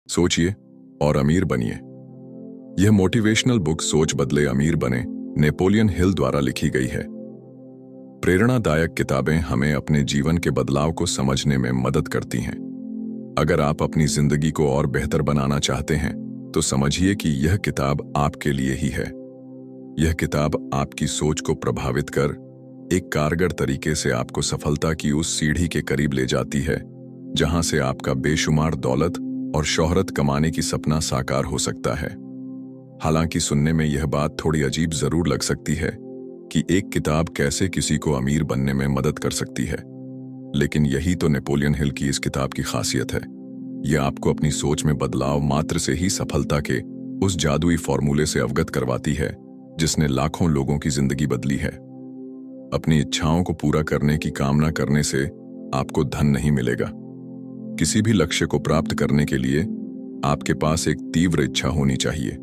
सोचिए और अमीर बनिए। यह मोटिवेशनल बुक सोच बदले अमीर बने नेपोलियन हिल द्वारा लिखी गई है। प्रेरणादायक किताबें हमें अपने जीवन के बदलाव को समझने में मदद करती हैं। अगर आप अपनी जिंदगी को और बेहतर बनाना चाहते हैं तो समझिए कि यह किताब आपके लिए ही है। यह किताब आपकी सोच को प्रभावित कर एक कारगर तरीके से आपको सफलता की उस सीढ़ी के करीब ले जाती है जहां से आपका बेशुमार दौलत और शोहरत कमाने की सपना साकार हो सकता है। हालांकि सुनने में यह बात थोड़ी अजीब जरूर लग सकती है कि एक किताब कैसे किसी को अमीर बनने में मदद कर सकती है, लेकिन यही तो नेपोलियन हिल की इस किताब की खासियत है। यह आपको अपनी सोच में बदलाव मात्र से ही सफलता के उस जादुई फॉर्मूले से अवगत करवाती है जिसने लाखों लोगों की जिंदगी बदली है। अपनी इच्छाओं को पूरा करने की कामना करने से आपको धन नहीं मिलेगा। किसी भी लक्ष्य को प्राप्त करने के लिए आपके पास एक तीव्र इच्छा होनी चाहिए।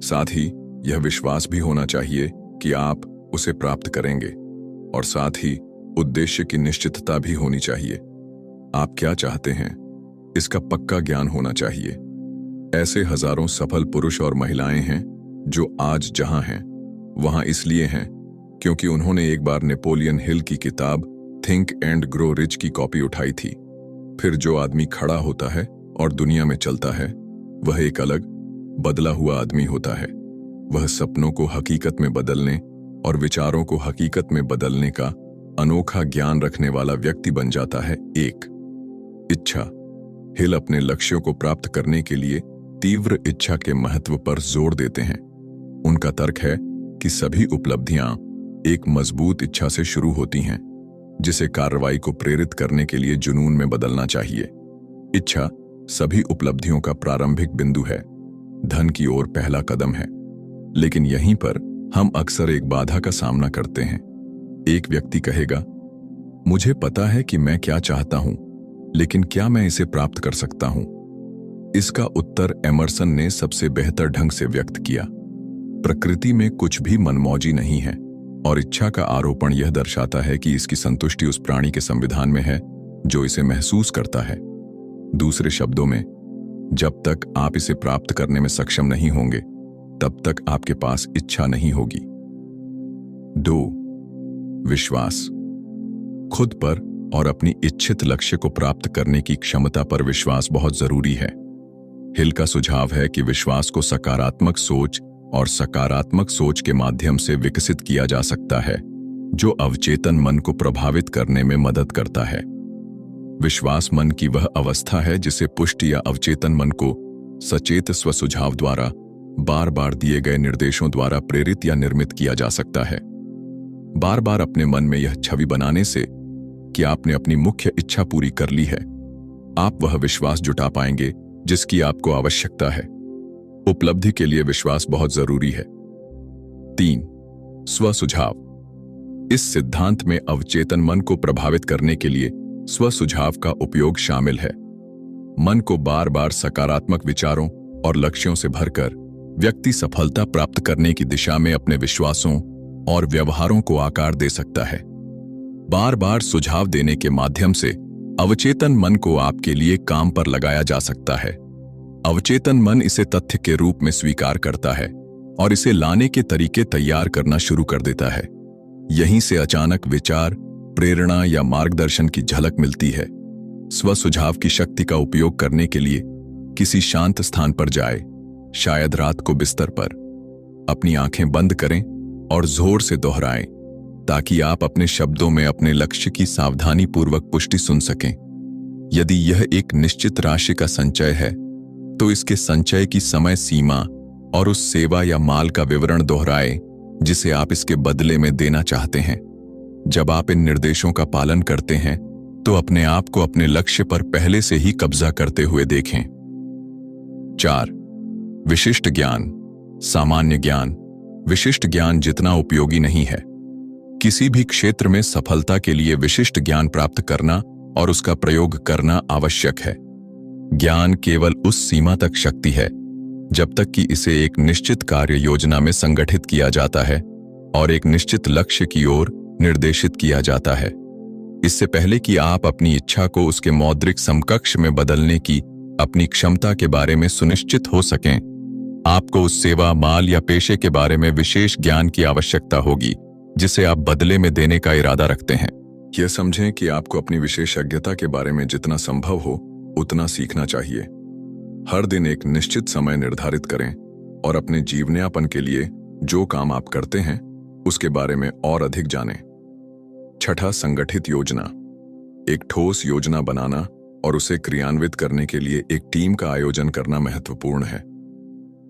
साथ ही यह विश्वास भी होना चाहिए कि आप उसे प्राप्त करेंगे, और साथ ही उद्देश्य की निश्चितता भी होनी चाहिए। आप क्या चाहते हैं इसका पक्का ज्ञान होना चाहिए। ऐसे हजारों सफल पुरुष और महिलाएं हैं जो आज जहां हैं वहां इसलिए हैं क्योंकि उन्होंने एक बार नेपोलियन हिल की किताब थिंक एंड ग्रो रिच की कॉपी उठाई थी। फिर जो आदमी खड़ा होता है और दुनिया में चलता है वह एक अलग बदला हुआ आदमी होता है। वह सपनों को हकीकत में बदलने और विचारों को हकीकत में बदलने का अनोखा ज्ञान रखने वाला व्यक्ति बन जाता है। एक इच्छा। हिल अपने लक्ष्यों को प्राप्त करने के लिए तीव्र इच्छा के महत्व पर जोर देते हैं। उनका तर्क है कि सभी उपलब्धियां एक मजबूत इच्छा से शुरू होती हैं, जिसे कार्रवाई को प्रेरित करने के लिए जुनून में बदलना चाहिए। इच्छा सभी उपलब्धियों का प्रारंभिक बिंदु है, धन की ओर पहला कदम है। लेकिन यहीं पर हम अक्सर एक बाधा का सामना करते हैं। एक व्यक्ति कहेगा, मुझे पता है कि मैं क्या चाहता हूं, लेकिन क्या मैं इसे प्राप्त कर सकता हूं? इसका उत्तर एमर्सन ने सबसे बेहतर ढंग से व्यक्त किया। प्रकृति में कुछ भी मनमौजी नहीं है, और इच्छा का आरोपण यह दर्शाता है कि इसकी संतुष्टि उस प्राणी के संविधान में है जो इसे महसूस करता है। दूसरे शब्दों में, जब तक आप इसे प्राप्त करने में सक्षम नहीं होंगे तब तक आपके पास इच्छा नहीं होगी। 2. विश्वास। खुद पर और अपनी इच्छित लक्ष्य को प्राप्त करने की क्षमता पर विश्वास बहुत जरूरी है। हिल का सुझाव है कि विश्वास को सकारात्मक सोच और सकारात्मक सोच के माध्यम से विकसित किया जा सकता है, जो अवचेतन मन को प्रभावित करने में मदद करता है। विश्वास मन की वह अवस्था है जिसे पुष्टि या अवचेतन मन को सचेत स्वसुझाव द्वारा बार बार दिए गए निर्देशों द्वारा प्रेरित या निर्मित किया जा सकता है। बार बार अपने मन में यह छवि बनाने से कि आपने अपनी मुख्य इच्छा पूरी कर ली है, आप वह विश्वास जुटा पाएंगे जिसकी आपको आवश्यकता है। उपलब्धि के लिए विश्वास बहुत जरूरी है। 3. स्वसुझाव। इस सिद्धांत में अवचेतन मन को प्रभावित करने के लिए स्वसुझाव का उपयोग शामिल है। मन को बार बार सकारात्मक विचारों और लक्ष्यों से भरकर व्यक्ति सफलता प्राप्त करने की दिशा में अपने विश्वासों और व्यवहारों को आकार दे सकता है। बार बार सुझाव देने के माध्यम से अवचेतन मन को आपके लिए काम पर लगाया जा सकता है। अवचेतन मन इसे तथ्य के रूप में स्वीकार करता है और इसे लाने के तरीके तैयार करना शुरू कर देता है। यहीं से अचानक विचार, प्रेरणा या मार्गदर्शन की झलक मिलती है। स्वसुझाव की शक्ति का उपयोग करने के लिए किसी शांत स्थान पर जाए, शायद रात को बिस्तर पर। अपनी आंखें बंद करें और जोर से दोहराएं ताकि आप अपने शब्दों में अपने लक्ष्य की सावधानी पूर्वक पुष्टि सुन सकें। यदि यह एक निश्चित राशि का संचय है तो इसके संचय की समय सीमा और उस सेवा या माल का विवरण दोहराएं जिसे आप इसके बदले में देना चाहते हैं। जब आप इन निर्देशों का पालन करते हैं तो अपने आप को अपने लक्ष्य पर पहले से ही कब्जा करते हुए देखें। 4. विशिष्ट ज्ञान। सामान्य ज्ञान। विशिष्ट ज्ञान जितना उपयोगी नहीं है। किसी भी क्षेत्र में सफलता के लिए विशिष्ट ज्ञान प्राप्त करना और उसका प्रयोग करना आवश्यक है। ज्ञान केवल उस सीमा तक शक्ति है जब तक कि इसे एक निश्चित कार्य योजना में संगठित किया जाता है और एक निश्चित लक्ष्य की ओर निर्देशित किया जाता है। इससे पहले कि आप अपनी इच्छा को उसके मौद्रिक समकक्ष में बदलने की अपनी क्षमता के बारे में सुनिश्चित हो सकें, आपको उस सेवा, माल या पेशे के बारे में विशेष ज्ञान की आवश्यकता होगी जिसे आप बदले में देने का इरादा रखते हैं। यह समझें कि आपको अपनी विशेषज्ञता के बारे में जितना संभव हो उतना सीखना चाहिए। हर दिन एक निश्चित समय निर्धारित करें और अपने जीवनयापन के लिए जो काम आप करते हैं उसके बारे में और अधिक जानें। छठा, संगठित योजना। एक ठोस योजना बनाना और उसे क्रियान्वित करने के लिए एक टीम का आयोजन करना महत्वपूर्ण है।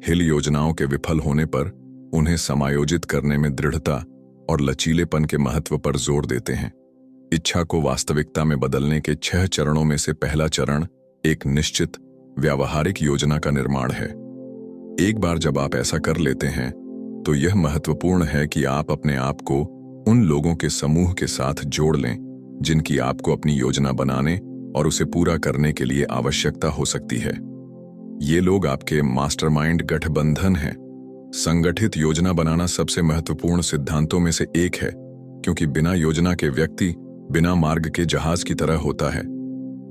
हिल योजनाओं के विफल होने पर उन्हें समायोजित करने में दृढ़ता और लचीलेपन के महत्व पर जोर देते हैं। इच्छा को वास्तविकता में बदलने के 6 चरणों में से पहला चरण एक निश्चित व्यावहारिक योजना का निर्माण है। एक बार जब आप ऐसा कर लेते हैं तो यह महत्वपूर्ण है कि आप अपने आप को उन लोगों के समूह के साथ जोड़ लें जिनकी आपको अपनी योजना बनाने और उसे पूरा करने के लिए आवश्यकता हो सकती है। ये लोग आपके मास्टरमाइंड गठबंधन हैं। संगठित योजना बनाना सबसे महत्वपूर्ण सिद्धांतों में से एक है, क्योंकि बिना योजना के व्यक्ति बिना मार्ग के जहाज की तरह होता है।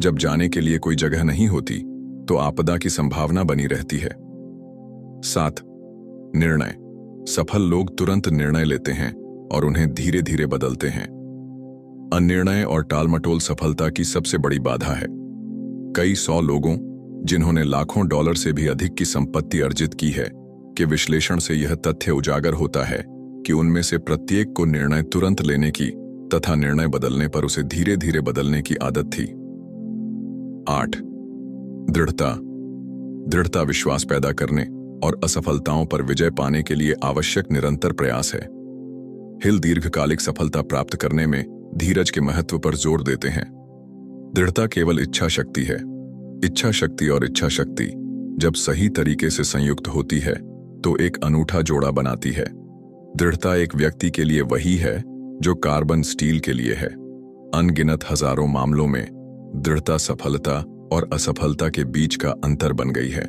जब जाने के लिए कोई जगह नहीं होती तो आपदा की संभावना बनी रहती है। 7, निर्णय। सफल लोग तुरंत निर्णय लेते हैं और उन्हें धीरे धीरे बदलते हैं। अनिर्णय और टालमटोल सफलता की सबसे बड़ी बाधा है। कई 100 लोगों जिन्होंने लाखों डॉलर से भी अधिक की संपत्ति अर्जित की है के विश्लेषण से यह तथ्य उजागर होता है कि उनमें से प्रत्येक को निर्णय तुरंत लेने की तथा निर्णय बदलने पर उसे धीरे धीरे बदलने की आदत थी। 8, दृढ़ता। दृढ़ता विश्वास पैदा करने और असफलताओं पर विजय पाने के लिए आवश्यक निरंतर प्रयास है। हिल दीर्घकालिक सफलता प्राप्त करने में धीरज के महत्व पर जोर देते हैं। दृढ़ता केवल इच्छा शक्ति है। इच्छा शक्ति और इच्छा शक्ति जब सही तरीके से संयुक्त होती है तो एक अनूठा जोड़ा बनाती है। दृढ़ता एक व्यक्ति के लिए वही है जो कार्बन स्टील के लिए है। अनगिनत हजारों मामलों में दृढ़ता सफलता और असफलता के बीच का अंतर बन गई है।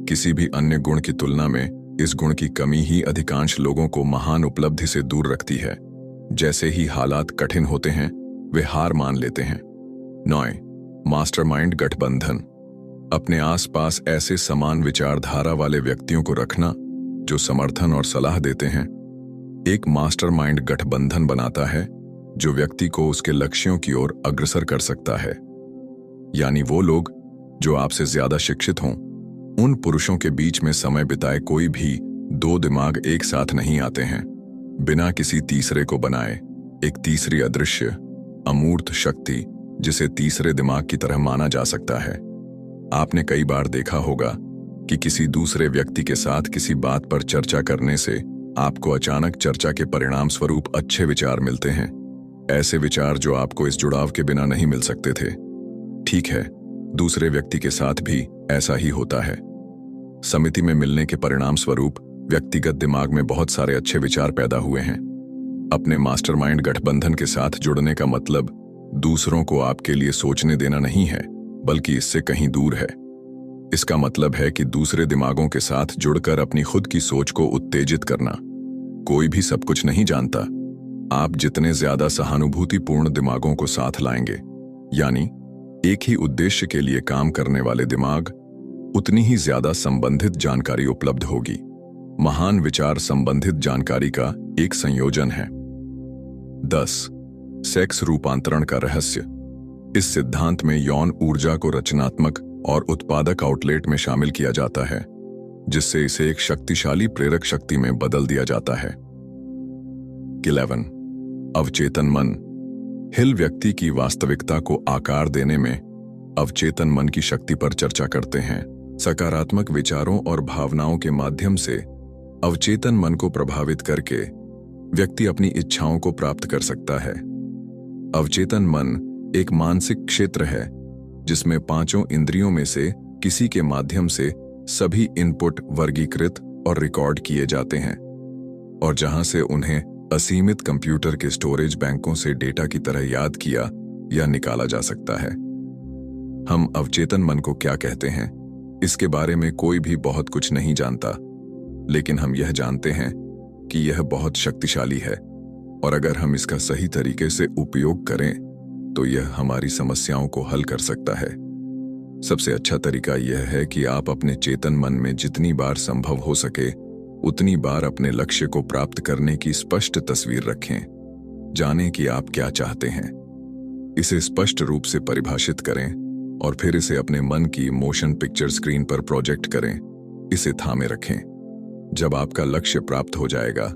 किसी भी अन्य गुण की तुलना में इस गुण की कमी ही अधिकांश लोगों को महान उपलब्धि से दूर रखती है। जैसे ही हालात कठिन होते हैं वे हार मान लेते हैं। 9, मास्टरमाइंड गठबंधन। अपने आसपास ऐसे समान विचारधारा वाले व्यक्तियों को रखना जो समर्थन और सलाह देते हैं। एक मास्टरमाइंड गठबंधन बनाता है जो व्यक्ति को उसके लक्ष्यों की ओर अग्रसर कर सकता है। यानी वो लोग जो आपसे ज्यादा शिक्षित हों। उन पुरुषों के बीच में समय बिताए कोई भी 2 दिमाग एक साथ नहीं आते हैं। बिना किसी तीसरे को बनाए एक तीसरी अदृश्य अमूर्त शक्ति जिसे तीसरे दिमाग की तरह माना जा सकता है। आपने कई बार देखा होगा कि किसी दूसरे व्यक्ति के साथ किसी बात पर चर्चा करने से आपको अचानक चर्चा के परिणाम स्वरूप अच्छे विचार मिलते हैं। ऐसे विचार जो आपको इस जुड़ाव के बिना नहीं मिल सकते थे। ठीक है, दूसरे व्यक्ति के साथ भी ऐसा ही होता है। समिति में मिलने के परिणाम स्वरूप व्यक्तिगत दिमाग में बहुत सारे अच्छे विचार पैदा हुए हैं। अपने मास्टरमाइंड गठबंधन के साथ जुड़ने का मतलब दूसरों को आपके लिए सोचने देना नहीं है, बल्कि इससे कहीं दूर है। इसका मतलब है कि दूसरे दिमागों के साथ जुड़कर अपनी खुद की सोच को उत्तेजित करना। कोई भी सब कुछ नहीं जानता। आप जितने ज्यादा सहानुभूतिपूर्ण दिमागों को साथ लाएंगे, यानी एक ही उद्देश्य के लिए काम करने वाले दिमाग, उतनी ही ज्यादा संबंधित जानकारी उपलब्ध होगी। महान विचार संबंधित जानकारी का एक संयोजन है। 10, सेक्स रूपांतरण का रहस्य। इस सिद्धांत में यौन ऊर्जा को रचनात्मक और उत्पादक आउटलेट में शामिल किया जाता है, जिससे इसे एक शक्तिशाली प्रेरक शक्ति में बदल दिया जाता है। 11, अवचेतन मन। हिल व्यक्ति की वास्तविकता को आकार देने में अवचेतन मन की शक्ति पर चर्चा करते हैं। सकारात्मक विचारों और भावनाओं के माध्यम से अवचेतन मन को प्रभावित करके व्यक्ति अपनी इच्छाओं को प्राप्त कर सकता है। अवचेतन मन एक मानसिक क्षेत्र है जिसमें 5 इंद्रियों में से किसी के माध्यम से सभी इनपुट वर्गीकृत और रिकॉर्ड किए जाते हैं और जहां से उन्हें असीमित कंप्यूटर के स्टोरेज बैंकों से डेटा की तरह याद किया या निकाला जा सकता है। हम अवचेतन मन को क्या कहते हैं, इसके बारे में कोई भी बहुत कुछ नहीं जानता, लेकिन हम यह जानते हैं कि यह बहुत शक्तिशाली है और अगर हम इसका सही तरीके से उपयोग करें तो यह हमारी समस्याओं को हल कर सकता है। सबसे अच्छा तरीका यह है कि आप अपने चेतन मन में जितनी बार संभव हो सके उतनी बार अपने लक्ष्य को प्राप्त करने की स्पष्ट तस्वीर रखें। जानें कि आप क्या चाहते हैं, इसे स्पष्ट रूप से परिभाषित करें और फिर इसे अपने मन की मोशन पिक्चर स्क्रीन पर प्रोजेक्ट करें। इसे थामे रखें। जब आपका लक्ष्य प्राप्त हो जाएगा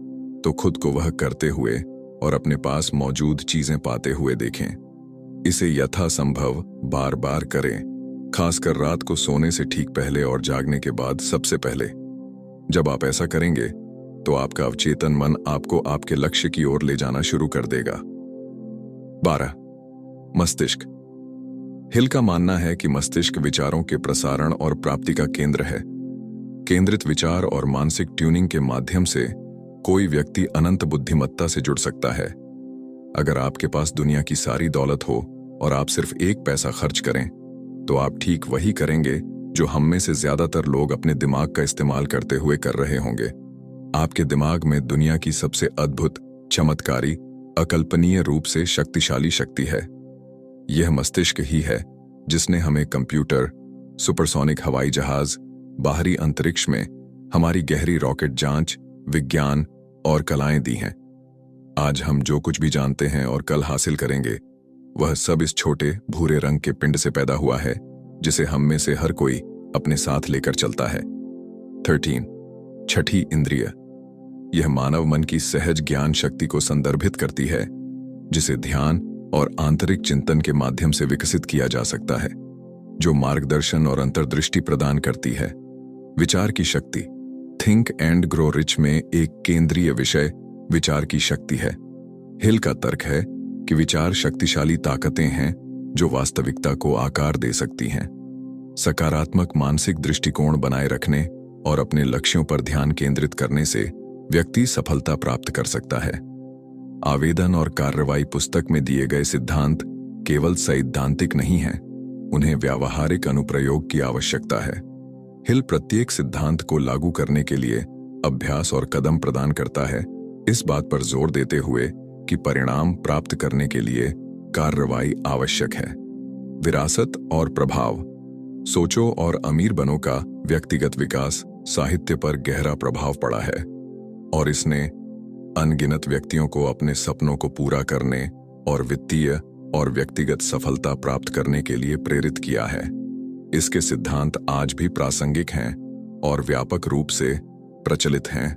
तो खुद को वह करते हुए और अपने पास मौजूद चीजें पाते हुए देखें। इसे यथासंभव बार बार करें, खासकर रात को सोने से ठीक पहले और जागने के बाद सबसे पहले। जब आप ऐसा करेंगे तो आपका अवचेतन मन आपको आपके लक्ष्य की ओर ले जाना शुरू कर देगा। 12. मस्तिष्क। हिल का मानना है कि मस्तिष्क विचारों के प्रसारण और प्राप्ति का केंद्र है। केंद्रित विचार और मानसिक ट्यूनिंग के माध्यम से कोई व्यक्ति अनंत बुद्धिमत्ता से जुड़ सकता है। अगर आपके पास दुनिया की सारी दौलत हो और आप सिर्फ 1 पैसा खर्च करें तो आप ठीक वही करेंगे जो हम में से ज्यादातर लोग अपने दिमाग का इस्तेमाल करते हुए कर रहे होंगे। आपके दिमाग में दुनिया की सबसे अद्भुत, चमत्कारी, अकल्पनीय रूप से शक्तिशाली शक्ति है। यह मस्तिष्क ही है जिसने हमें कंप्यूटर, सुपरसोनिक हवाई जहाज, बाहरी अंतरिक्ष में हमारी गहरी रॉकेट जांच, विज्ञान और कलाएं दी हैं। आज हम जो कुछ भी जानते हैं और कल हासिल करेंगे वह सब इस छोटे भूरे रंग के पिंड से पैदा हुआ है जिसे हम में से हर कोई अपने साथ लेकर चलता है। 13. छठी इंद्रिय। यह मानव मन की सहज ज्ञान शक्ति को संदर्भित करती है जिसे ध्यान और आंतरिक चिंतन के माध्यम से विकसित किया जा सकता है, जो मार्गदर्शन और अंतर्दृष्टि प्रदान करती है। विचार की शक्ति। थिंक एंड ग्रो रिच में एक केंद्रीय विषय विचार की शक्ति है। हिल का तर्क है कि विचार शक्तिशाली ताकतें हैं जो वास्तविकता को आकार दे सकती हैं। सकारात्मक मानसिक दृष्टिकोण बनाए रखने और अपने लक्ष्यों पर ध्यान केंद्रित करने से व्यक्ति सफलता प्राप्त कर सकता है। आवेदन और कार्रवाई पुस्तक में दिए गए सिद्धांत केवल सैद्धांतिक नहीं हैं, उन्हें व्यावहारिक अनुप्रयोग की आवश्यकता है। हिल प्रत्येक सिद्धांत को लागू करने के लिए अभ्यास और कदम प्रदान करता है, इस बात पर जोर देते हुए कि परिणाम प्राप्त करने के लिए कार्रवाई आवश्यक है। विरासत और प्रभाव। सोचो और अमीर बनो का व्यक्तिगत विकास साहित्य पर गहरा प्रभाव पड़ा है और इसने अनगिनत व्यक्तियों को अपने सपनों को पूरा करने और वित्तीय और व्यक्तिगत सफलता प्राप्त करने के लिए प्रेरित किया है। इसके सिद्धांत आज भी प्रासंगिक हैं और व्यापक रूप से प्रचलित हैं।